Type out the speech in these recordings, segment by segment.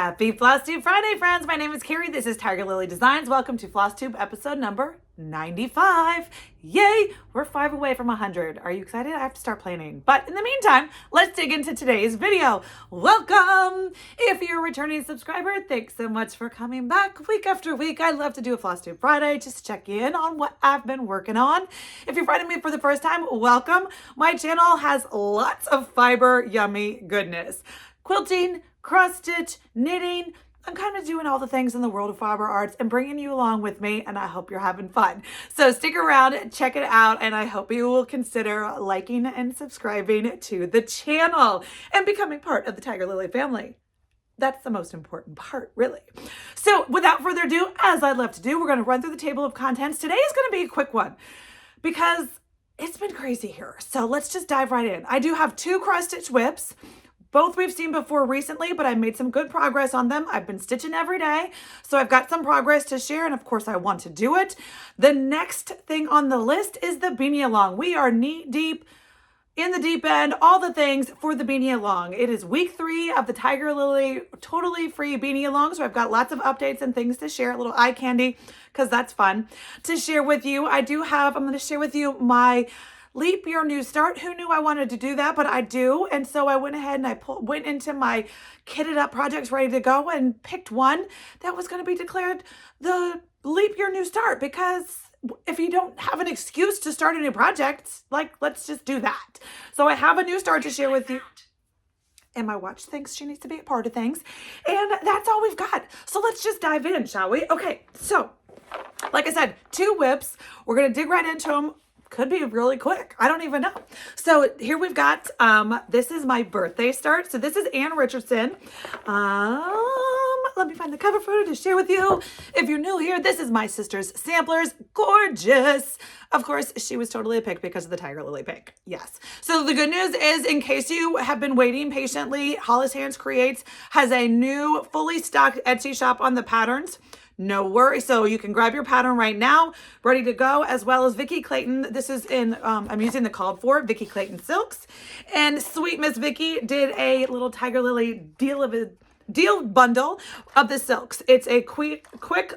Happy Flosstube Friday, friends. My name is Kari. This is Tiger Lily Designs. Welcome to Flosstube episode number 95. Yay! We're 5 away from 100. Are you excited? I have to start planning. But in the meantime, let's dig into today's video. Welcome! If you're a returning subscriber, thanks so much for coming back week after week. I love to do a Flosstube Friday just to check in on what I've been working on. If you're finding me for the first time, welcome. My channel has lots of fiber, yummy goodness. Quilting, cross stitch, knitting. I'm kind of doing all the things in the world of fiber arts and bringing you along with me, and I hope you're having fun. So stick around, check it out, and I hope you will consider liking and subscribing to the channel and becoming part of the Tiger Lily family. That's the most important part, really. So without further ado, as I love to do, we're going to run through the table of contents. Today is going to be a quick one because it's been crazy here. So let's just dive right in. I do have 2 cross stitch whips. Both we've seen before recently, but I made some good progress on them. I've been stitching every day, so I've got some progress to share, and of course I want to do it. The next thing on the list is the Beanie-A-Long. We are knee deep in the deep end, all the things for the Beanie-A-Long. It is week 3 of the Tiger Lily totally free Beanie-A-Long, so I've got lots of updates and things to share, a little eye candy, because that's fun to share with you. I'm going to share with you my Leap Year New Start. Who knew I wanted to do that? But I do. And so I went ahead and I went into my kitted up projects ready to go and picked one that was going to be declared the Leap Year New Start, because if you don't have an excuse to start a new project, like, let's just do that. So I have a new start to share with you. And my watch thinks she needs to be a part of things. And that's all we've got. So let's just dive in, shall we? Okay. So like I said, 2 whips. We're going to dig right into them. Could be really quick. I don't even know. So here we've got, this is my birthday start. So this is Ann Richardson. Let me find the cover photo to share with you. If you're new here, this is my sister's samplers. Gorgeous. Of course, she was totally a pick because of the Tiger Lily pick. Yes. So the good news is, in case you have been waiting patiently, Hollis Hands Creates has a new fully stocked Etsy shop on the patterns. No worries. So you can grab your pattern right now, ready to go, as well as Vikki Clayton. This is in, I'm using the called for Vikki Clayton silks. And sweet Miss Vikki did a little Tiger Lily deal bundle of the silks. It's a quick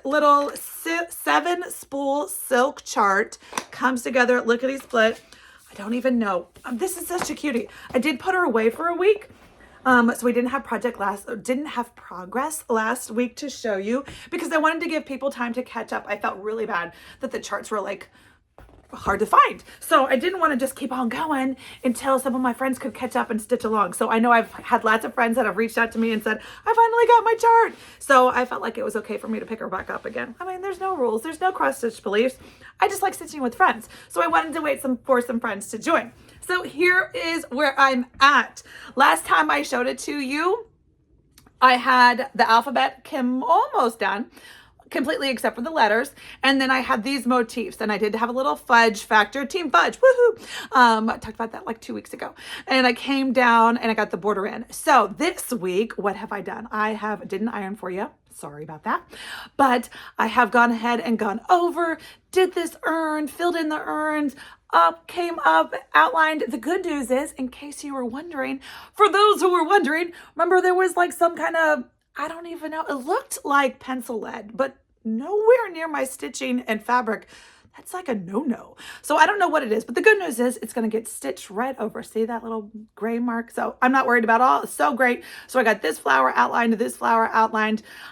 little 7 spool silk chart. Comes together, lickety split. I don't even know. This is such a cutie. I did put her away for a week. So we didn't have progress last week to show you because I wanted to give people time to catch up. I felt really bad that the charts were like hard to find. So I didn't want to just keep on going until some of my friends could catch up and stitch along. So I know I've had lots of friends that have reached out to me and said, I finally got my chart. So I felt like it was okay for me to pick her back up again. I mean, there's no rules. There's no cross stitch beliefs. I just like stitching with friends. So I wanted to wait for some friends to join. So here is where I'm at. Last time I showed it to you, I had the alphabet almost done, completely except for the letters. And then I had these motifs, and I did have a little fudge factor, team fudge, woohoo. I talked about that like 2 weeks ago. And I came down and I got the border in. So this week, what have I done? Didn't iron for you. Sorry about that. But I have gone ahead and gone over, did this urn, filled in the urns, came up, outlined. The good news is, in case you were wondering, for those who were wondering, remember there was like some kind of, I don't even know, it looked like pencil lead, but nowhere near my stitching and fabric. That's like a no-no. So I don't know what it is, but the good news is it's going to get stitched right over. See that little gray mark? So I'm not worried about all. It's so great. So I got this flower outlined,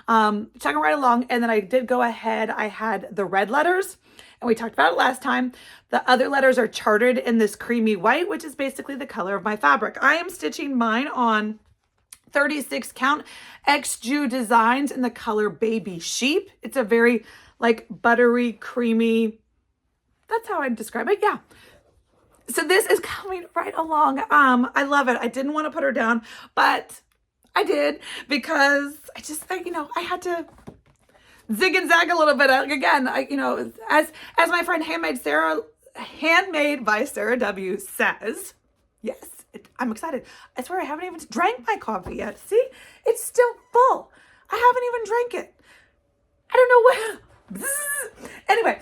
chugging right along. And then I did go ahead. I had the red letters, and we talked about it last time. The other letters are charted in this creamy white, which is basically the color of my fabric. I am stitching mine on 36 count XOXO designs in the color Baby Sheep. It's a very like buttery, creamy, that's how I describe it. Yeah. So this is coming right along. I love it. I didn't want to put her down, but I did because I had to zig and zag a little bit. Again, as my friend Handmade by Sarah W says, yes, I'm excited. I swear I haven't even drank my coffee yet. See, it's still full. I haven't even drank it. I don't know what. Anyway,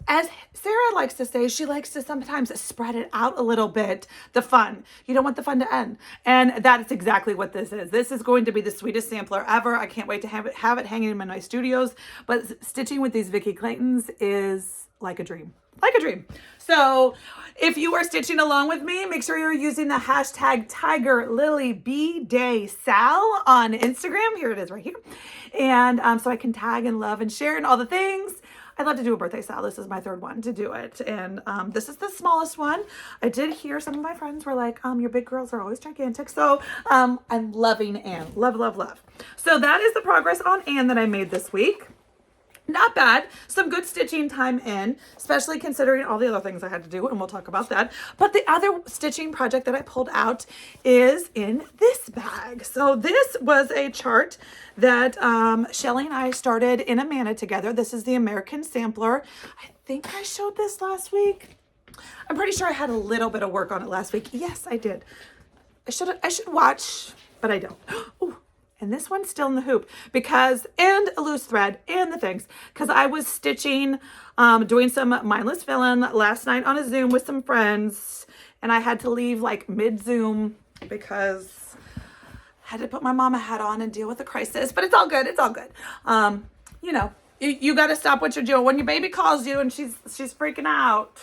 as Sarah likes to say, she likes to sometimes spread it out a little bit, the fun. You don't want the fun to end. And that is exactly what this is. This is going to be the sweetest sampler ever. I can't wait to have it hanging in my studios. But stitching with these Vikki Claytons is like a dream. Like a dream. So if you are stitching along with me, make sure you're using the hashtag TigerLilyBDaySal on Instagram. Here it is right here. And so I can tag and love and share and all the things. I'd love to do a birthday sal. This is my third one to do it. And this is the smallest one. I did hear some of my friends were like, your big girls are always gigantic. So I'm loving Ann. Love, love, love. So that is the progress on Ann that I made this week. Not bad. Some good stitching time in, especially considering all the other things I had to do, and we'll talk about that. But the other stitching project that I pulled out is in this bag. So this was a chart that Shelly and I started in Amana together. This is the American Sampler. I think I showed this last week. I'm pretty sure I had a little bit of work on it last week. Yes, I did. I should watch, but I don't. Ooh. And this one's still in the hoop and a loose thread and the things, because I was stitching, doing some mindless fill-in last night on a Zoom with some friends, and I had to leave like mid-Zoom because I had to put my mama hat on and deal with the crisis, but it's all good. It's all good. You know, you got to stop what you're doing. When your baby calls you and she's freaking out.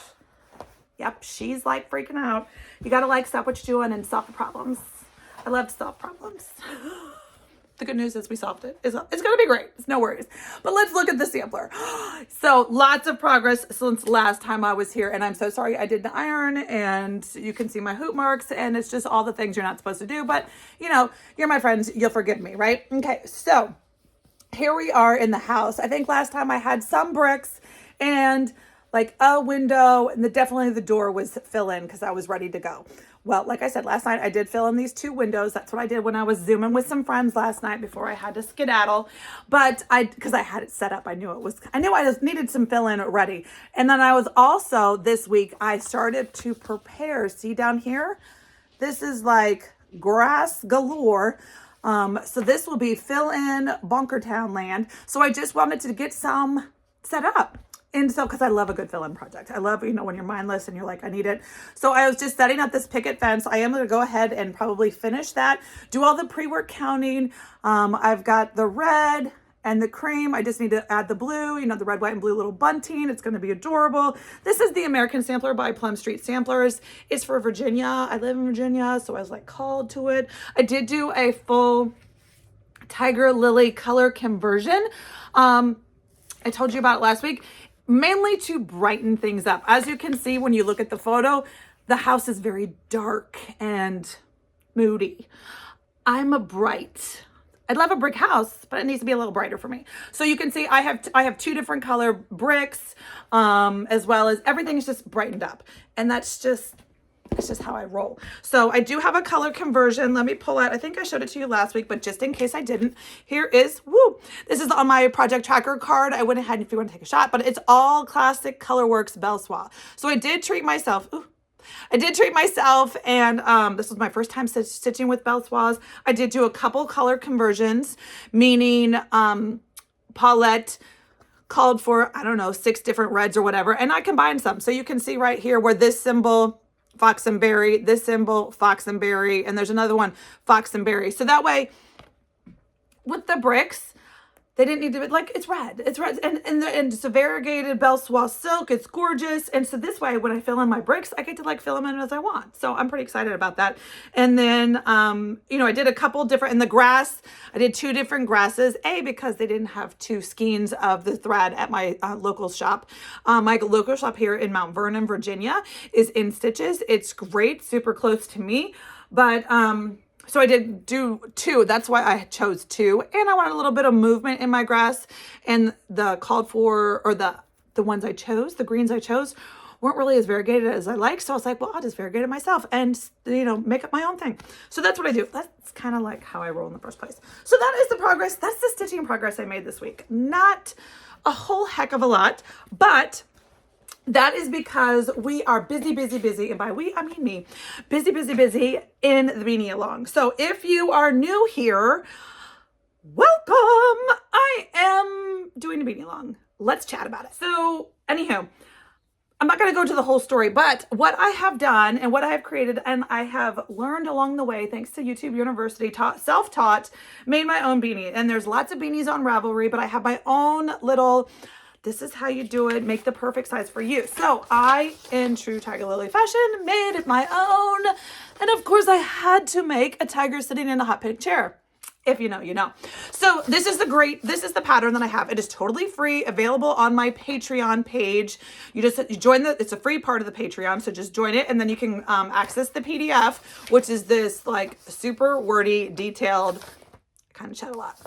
Yep, she's like freaking out. You got to like stop what you're doing and solve the problems. I love to solve problems. The good news is we solved it. It's going to be great. It's no worries. But let's look at the sampler. So lots of progress since last time I was here. And I'm so sorry I didn't iron. And you can see my hoop marks. And it's just all the things you're not supposed to do. But, you know, you're my friends. You'll forgive me, right? Okay, so here we are in the house. I think last time I had some bricks and like a window. And definitely the door was fill in because I was ready to go. Well, like I said, last night I did fill in these 2 windows. That's what I did when I was Zooming with some friends last night before I had to skedaddle. But because I had it set up, I knew I just needed some fill in ready. And then I was also, this week, I started to prepare. See down here? This is like grass galore. So this will be fill in Bunkertown land. So I just wanted to get some set up. And so, because I love a good fill-in project. I love, you know, when you're mindless and you're like, I need it. So I was just setting up this picket fence. I am going to go ahead and probably finish that. Do all the pre-work counting. I've got the red and the cream. I just need to add the blue, you know, the red, white, and blue little bunting. It's going to be adorable. This is the American Sampler by Plum Street Samplers. It's for Virginia. I live in Virginia, so I was like called to it. I did do a full Tiger Lily color conversion. I told you about it last week. Mainly to brighten things up. As you can see when you look at the photo, the house is very dark and moody. I'd love a brick house, but it needs to be a little brighter for me. So you can see I have 2 different color bricks, as well as everything is just brightened up. And it's just how I roll. So I do have a color conversion. Let me pull out, I think I showed it to you last week, but just in case I didn't, here is, this is on my project tracker card. I went ahead if you want to take a shot, but it's all classic Colorworks Belsois. So I did treat myself. And this was my first time stitching with Belsois. I did do a couple color conversions, meaning Paulette called for, I don't know, 6 different reds or whatever, and I combined some. So you can see right here where this symbol, fox and berry, this symbol, fox and berry, and there's another one, fox and berry. So that way, with the bricks, they didn't need to be like, it's red, and it's a variegated Belsois silk. It's gorgeous. And so this way, when I fill in my bricks, I get to like fill them in as I want. So I'm pretty excited about that. And then, you know, I did a couple different, in the grass, I did 2 different grasses, because they didn't have 2 skeins of the thread at my local shop. My local shop here in Mount Vernon, Virginia is in Stitches. It's great, super close to me. But, so I did do 2. That's why I chose 2. And I wanted a little bit of movement in my grass. And the called for, or the ones I chose, the greens I chose, weren't really as variegated as I like. So I was like, well, I'll just variegate it myself and, you know, make up my own thing. So that's what I do. That's kind of like how I roll in the first place. So that is the progress. That's the stitching progress I made this week. Not a whole heck of a lot, but that is because we are busy, and by we, I mean me, busy in the Beanie-A-Long. So if you are new here, welcome. I am doing doing a Beanie-A-Long. Let's chat about it. So anywho, I'm not going to go to the whole story, but what I have done and what I have created and I have learned along the way, thanks to YouTube University, self-taught, made my own beanie. And there's lots of beanies on Ravelry, but I have my own little, this is how you do it, make the perfect size for you. So I, in true Tiger Lily fashion, made it my own. And of course I had to make a tiger sitting in a hot pink chair. If you know, you know. So this is the pattern that I have. It is totally free, available on my Patreon page. You join it's a free part of the Patreon. So just join it and then you can access the PDF, which is this like super wordy, detailed, I kind of chat a lot.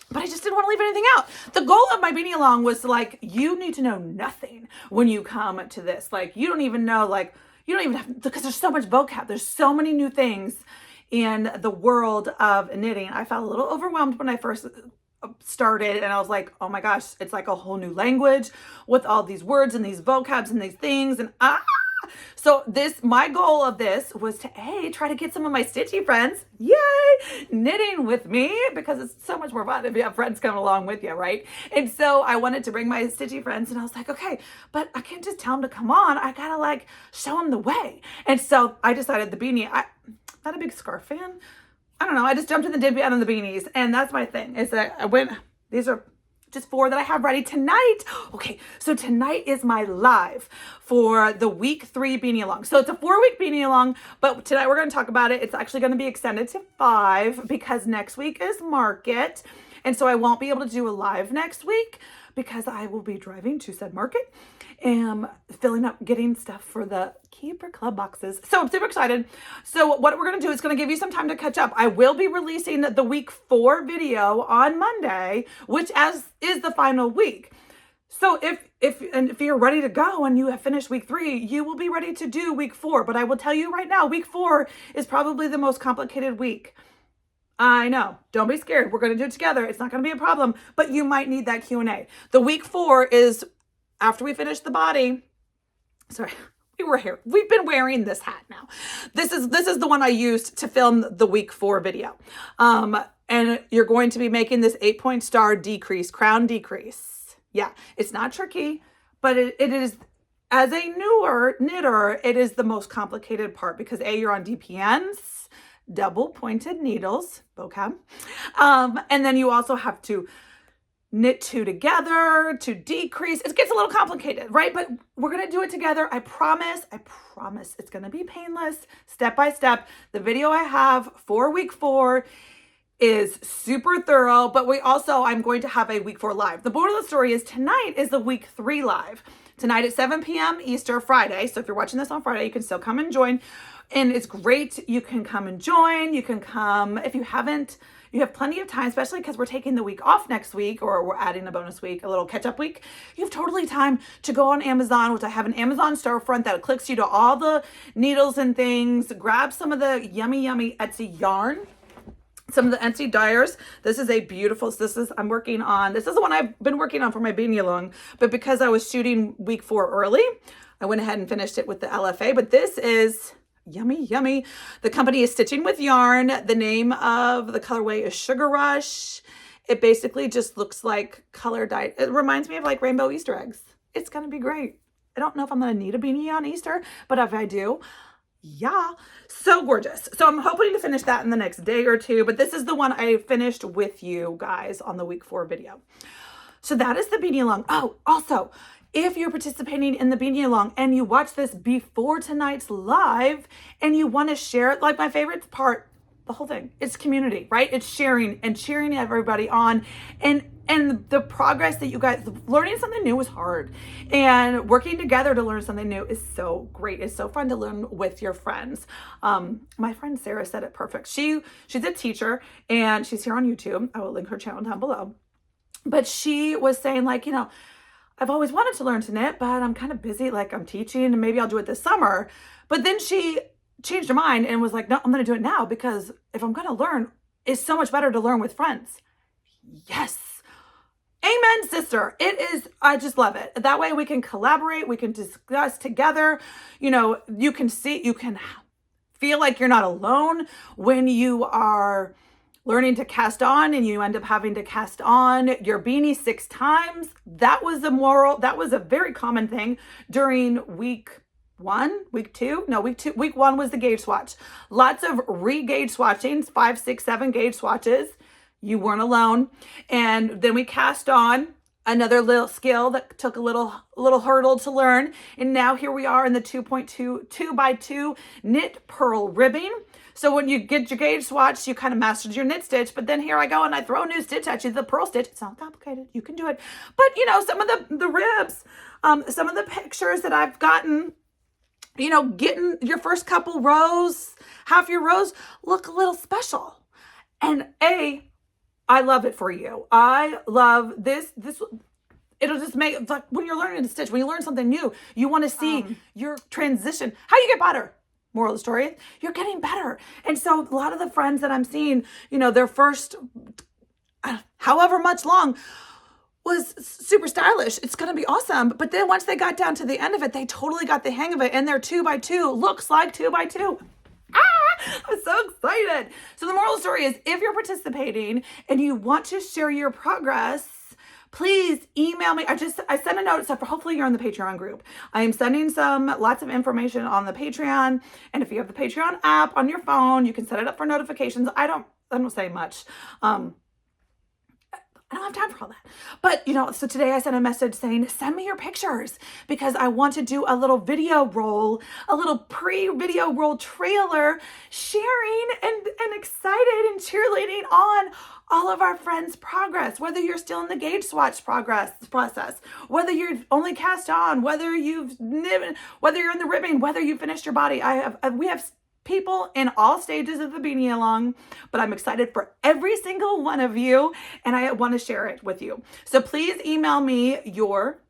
But I just didn't want to leave anything out. The goal of my Beanie-A-Long was like, you need to know nothing when you come to this. Like, you don't even know, like, you don't even have, because there's so much vocab. There's so many new things in the world of knitting. I felt a little overwhelmed when I first started and I was like, oh my gosh, it's like a whole new language with all these words and these vocabs and these things and so my goal of this was to try to get some of my Stitchy friends, yay, knitting with me, because it's so much more fun if you have friends coming along with you, right? And so I wanted to bring my Stitchy friends and I was like, okay, but I can't just tell them to come on. I gotta like show them the way. And so I decided the beanie, not a big scarf fan. I don't know. I just jumped in the deep end on the beanies and that's my thing is that these are just 4 that I have ready tonight. Okay. So tonight is my live for the week 3 Beanie-A-Long. So it's a 4-week Beanie-A-Long, but tonight we're going to talk about it. It's actually going to be extended to 5 because next week is market. And so I won't be able to do a live next week because I will be driving to said market and filling up, getting stuff for the Keeper Club boxes. So I'm super excited. So what we're going to do is going to give you some time to catch up. I will be releasing the week 4 video on Monday, which is the final week. So if you're ready to go and you have finished week 3, you will be ready to do week 4. But I will tell you right now, week 4 is probably the most complicated week. I know. Don't be scared. We're going to do it together. It's not going to be a problem, but you might need that Q&A. The week 4 is after we finish the body. Sorry, we've been wearing this hat now. This is the one I used to film the week 4 video. And you're going to be making this 8-point star decrease, crown decrease. Yeah, it's not tricky, but it is, as a newer knitter, it is the most complicated part because you're on DPNs, double pointed needles, vocab. And then you also have to knit 2 together to decrease. It gets a little complicated, right? But we're going to do it together. I promise it's going to be painless, step by step. The video I have for week 4 is super thorough, but I'm going to have a week 4 live. The moral of the story is tonight is the week 3 live. Tonight at 7 p.m. Easter, Friday. So if you're watching this on Friday, you can still come and join. And it's great. You can come and join. You can come. If you haven't, you have plenty of time, especially because we're taking the week off next week, or we're adding a bonus week, a little catch-up week. You have totally time to go on Amazon, which I have an Amazon storefront that clicks you to all the needles and things. Grab some of the yummy Etsy yarn. Some of the Etsy dyers. This is a beautiful, this is the one I've been working on for my Beanie-A-Long, but because I was shooting week 4 early, I went ahead and finished it with the LFA, but this is yummy. The company is Stitching with Yarn. The name of the colorway is Sugar Rush. It basically just looks like color dye. It reminds me of like rainbow Easter eggs. It's going to be great. I don't know if I'm going to need a beanie on Easter, but if I do, yeah, so gorgeous. So I'm hoping to finish that in the next day or 2, but this is the one I finished with you guys on the week 4 video. So that is the Beanie-A-Long. Oh, also, if you're participating in the Beanie-A-Long and you watch this before tonight's live and you want to share it, like my favorite part, the whole thing, it's community, right? It's sharing and cheering everybody on. And the progress that you guys, learning something new is hard. And working together to learn something new is so great. It's so fun to learn with your friends. My friend Sarah said it perfect. She's a teacher and she's here on YouTube. I will link her channel down below. But she was saying like, I've always wanted to learn to knit, but I'm kind of busy. Like I'm teaching and maybe I'll do it this summer. But then she changed her mind and was like, no, I'm going to do it now because if I'm going to learn, it's so much better to learn with friends. Yes. Amen, sister. It is, I just love it. That way we can collaborate. We can discuss together. You can feel like you're not alone when you are learning to cast on and you end up having to cast on your beanie 6 times. That was a very common thing during week 1, week 2. No, week 1 was the gauge swatch. Lots of re-gauge swatchings, 5, 6, 7 gauge swatches. You weren't alone. And then we cast on another little skill that took a little hurdle to learn. And now here we are in the 2.2 2x2 knit purl ribbing. So when you get your gauge swatch, you kind of mastered your knit stitch, but then here I go and I throw a new stitch at you, the purl stitch. It's not complicated. You can do it. But you know, some of the ribs, some of the pictures that I've gotten, you know, getting your first couple rows, half your rows look a little special. And I love it for you. I love this. It'll just make it like when you're learning to stitch, when you learn something new, you want to see your transition, how you get better. Moral of the story, you're getting better. And so a lot of the friends that I'm seeing, you know, their first, however much long, was super stylish. It's going to be awesome. But then once they got down to the end of it, they totally got the hang of it. And their 2x2 looks like 2x2. I'm so excited. So the moral of the story is, if you're participating and you want to share your progress, please email me. I sent a note, so hopefully you're in the Patreon group. I am sending lots of information on the Patreon. And if you have the Patreon app on your phone, you can set it up for notifications. I don't say much. I don't have time for all that. But, you know, so today I sent a message saying, send me your pictures because I want to do a little video roll, a little pre-video roll trailer, sharing and excited and cheerleading on all of our friends' progress, whether you're still in the gauge swatch process, whether you're only cast on, whether you're in the ribbing, whether you finished your body. We have people in all stages of the Beanie-A-Long, but I'm excited for every single one of you and I want to share it with you. So please email me your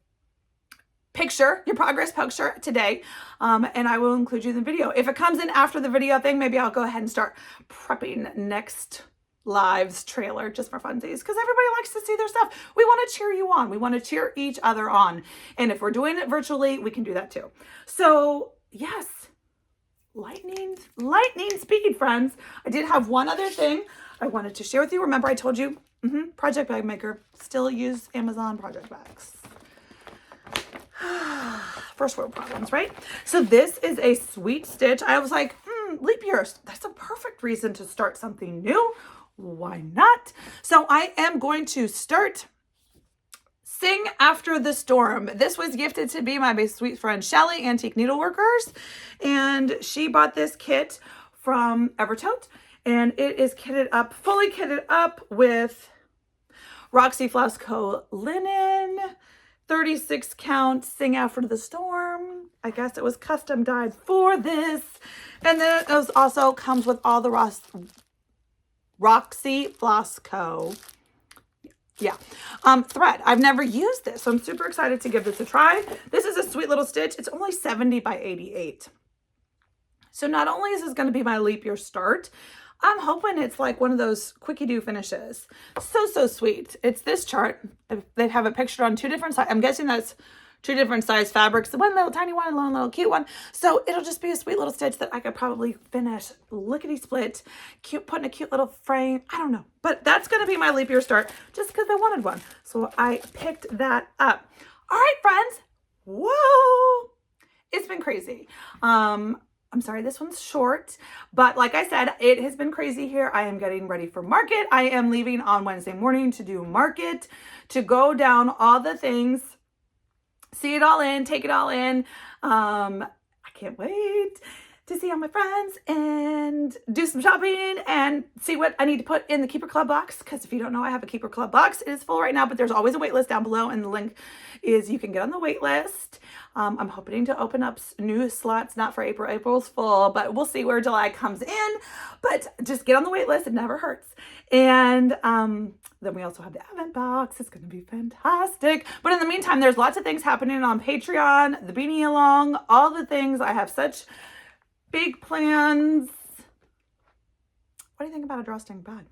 picture, your progress picture today, and I will include you in the video. If it comes in after the video thing, maybe I'll go ahead and start prepping next live's trailer just for funsies because everybody likes to see their stuff. We want to cheer you on. We want to cheer each other on. And if we're doing it virtually, we can do that too. So yes, lightning speed, friends. I did have one other thing I wanted to share with you. Remember I told you, project bag maker, still use Amazon project bags. First world problems, right? So this is a sweet stitch. I was like, leap years. That's a perfect reason to start something new. Why not? So I am going to start Sing After the Storm. This was gifted to me by my sweet friend Shelly, Antique Needleworkers, and she bought this kit from Evertote, and it is fully kitted up with Roxy Flosco linen, 36 count Sing After the Storm. I guess it was custom dyed for this, and then it also comes with all the Roxy Flosco thread. I've never used this, so I'm super excited to give this a try. This is a sweet little stitch. It's only 70 by 88. So not only is this going to be my leap year start, I'm hoping it's like one of those quickie do finishes. So sweet. It's this chart. They have it pictured on 2 different sides. I'm guessing that's 2 different size fabrics. One little tiny one and one little cute one. So it'll just be a sweet little stitch that I could probably finish lickety split, put in a cute little frame. I don't know, but that's going to be my leap year start just because I wanted one. So I picked that up. All right, friends. Whoa. It's been crazy. I'm sorry, this one's short, but like I said, it has been crazy here. I am getting ready for market. I am leaving on Wednesday morning to do market, to go down all the things, see it all in, take it all in. I can't wait to see all my friends and do some shopping and see what I need to put in the Keeper Club box. Because if you don't know, I have a Keeper Club box. It is full right now, but there's always a wait list down below, and the link is you can get on the wait list. I'm hoping to open up new slots, not for April. April's full, but we'll see where July comes in. But just get on the wait list. It never hurts. And then we also have the Advent box. It's going to be fantastic. But in the meantime, there's lots of things happening on Patreon, the Beanie-A-Long, all the things. I have such big plans. What do you think about a drawstring bag?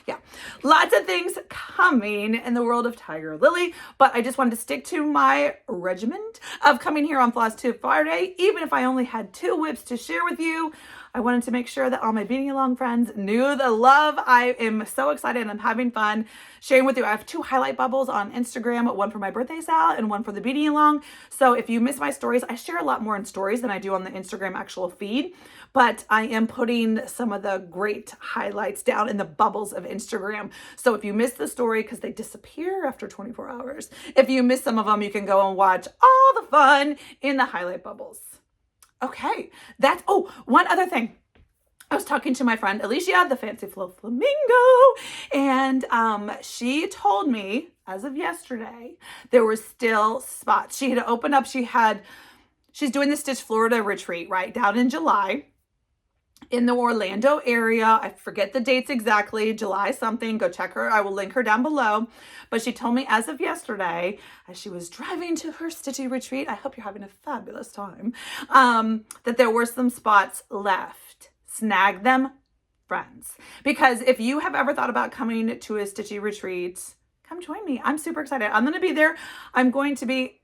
Yeah. Lots of things coming in the world of Tiger Lily, but I just wanted to stick to my regiment of coming here on Flosstube Friday. Even if I only had 2 WIPs to share with you, I wanted to make sure that all my Beanie-A-Long friends knew the love. I am so excited. I'm having fun sharing with you. I have 2 highlight bubbles on Instagram, one for my birthday Sal and one for the Beanie-A-Long. So if you miss my stories, I share a lot more in stories than I do on the Instagram actual feed, but I am putting some of the great highlights down in the bubbles of Instagram. So if you miss the story, because they disappear after 24 hours, if you miss some of them, you can go and watch all the fun in the highlight bubbles. Okay, one other thing. I was talking to my friend Alicia, the Fancy Flow Flamingo, and she told me as of yesterday, there were still spots. She had opened up, she's doing the Stitch Florida retreat, right, down in July in the Orlando area. I forget the dates exactly, July something. Go check her. I will link her down below. But she told me as of yesterday, as she was driving to her Stitchy retreat, I hope you're having a fabulous time, that there were some spots left. Snag them, friends. Because if you have ever thought about coming to a Stitchy retreat, come join me. I'm super excited. I'm going to be there. I'm going to be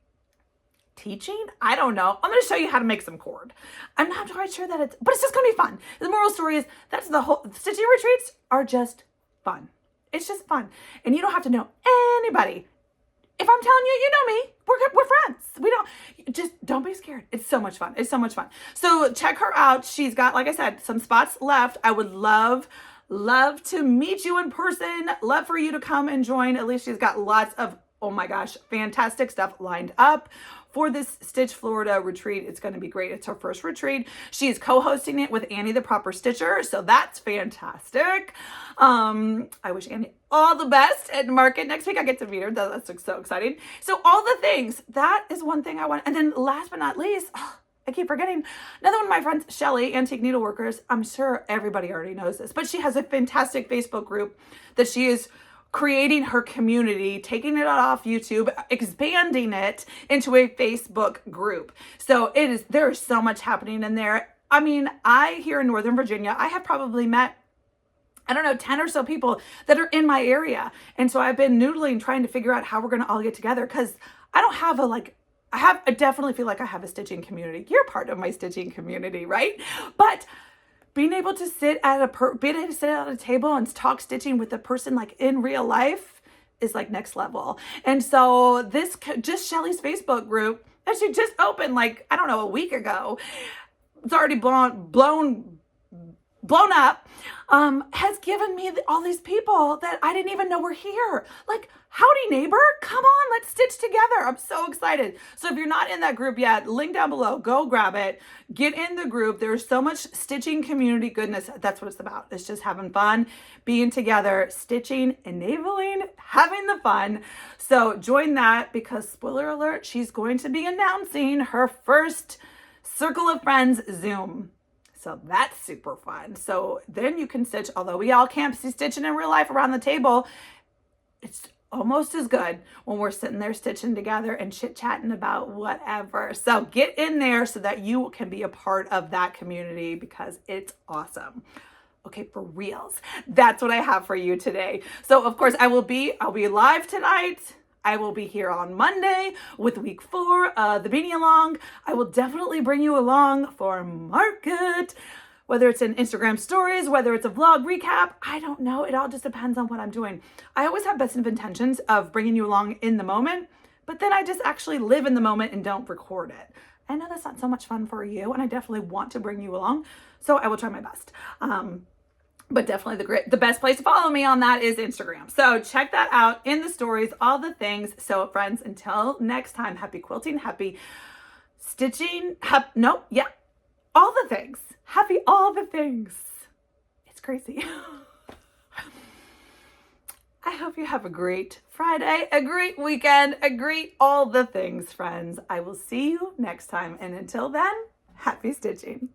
teaching? I don't know. I'm going to show you how to make some cord. I'm not quite sure but it's just going to be fun. The moral story is that's the whole, Stitchy retreats are just fun. It's just fun. And you don't have to know anybody. If I'm telling you, you know me. We're friends. Don't be scared. It's so much fun. It's so much fun. So check her out. She's got, like I said, some spots left. I would love to meet you in person. Love for you to come and join. At least she's got lots of, oh my gosh, fantastic stuff lined up for this Stitch Florida retreat. It's going to be great. It's her first retreat. She's co-hosting it with Annie, the Proper Stitcher. So that's fantastic. I wish Annie all the best at Market. Next week I get to meet her. That's so exciting. So all the things, that is one thing I want. And then last but not least, I keep forgetting, another one of my friends, Shelly, Antique Needleworkers. I'm sure everybody already knows this, but she has a fantastic Facebook group that she is creating her community, taking it off YouTube, expanding it into a Facebook group. So there's so much happening in there. I mean, here in Northern Virginia, I have probably met, I don't know, 10 or so people that are in my area. And so I've been noodling, trying to figure out how we're going to all get together, because I don't have I definitely feel like I have a stitching community. You're part of my stitching community, right? But being able to sit at a table and talk stitching with a person like in real life is like next level. And so this, just Shelly's Facebook group that she just opened I don't know, a week ago, it's already blown up, has given me all these people that I didn't even know were here. Like, howdy neighbor, come on, let's stitch together. I'm so excited. So if you're not in that group yet, link down below, go grab it, get in the group. There's so much stitching community goodness. That's what it's about. It's just having fun, being together, stitching, enabling, having the fun. So join that, because spoiler alert, she's going to be announcing her first Circle of Friends Zoom. So that's super fun. So then you can stitch, although we all can't see stitching in real life around the table, it's almost as good when we're sitting there stitching together and chit-chatting about whatever. So get in there so that you can be a part of that community, because it's awesome. Okay, for reals. That's what I have for you today. So of course I'll be live tonight. I will be here on Monday with week 4 of the Beanie-A-Long. I will definitely bring you along for Market, whether it's in Instagram stories, whether it's a vlog recap. I don't know. It all just depends on what I'm doing. I always have best of intentions of bringing you along in the moment, but then I just actually live in the moment and don't record it. I know that's not so much fun for you, and I definitely want to bring you along, so I will try my best. But definitely the best place to follow me on that is Instagram. So check that out in the stories, all the things. So friends, until next time, happy quilting, happy stitching, all the things. Happy all the things. It's crazy. I hope you have a great Friday, a great weekend, a great all the things, friends. I will see you next time. And until then, happy stitching.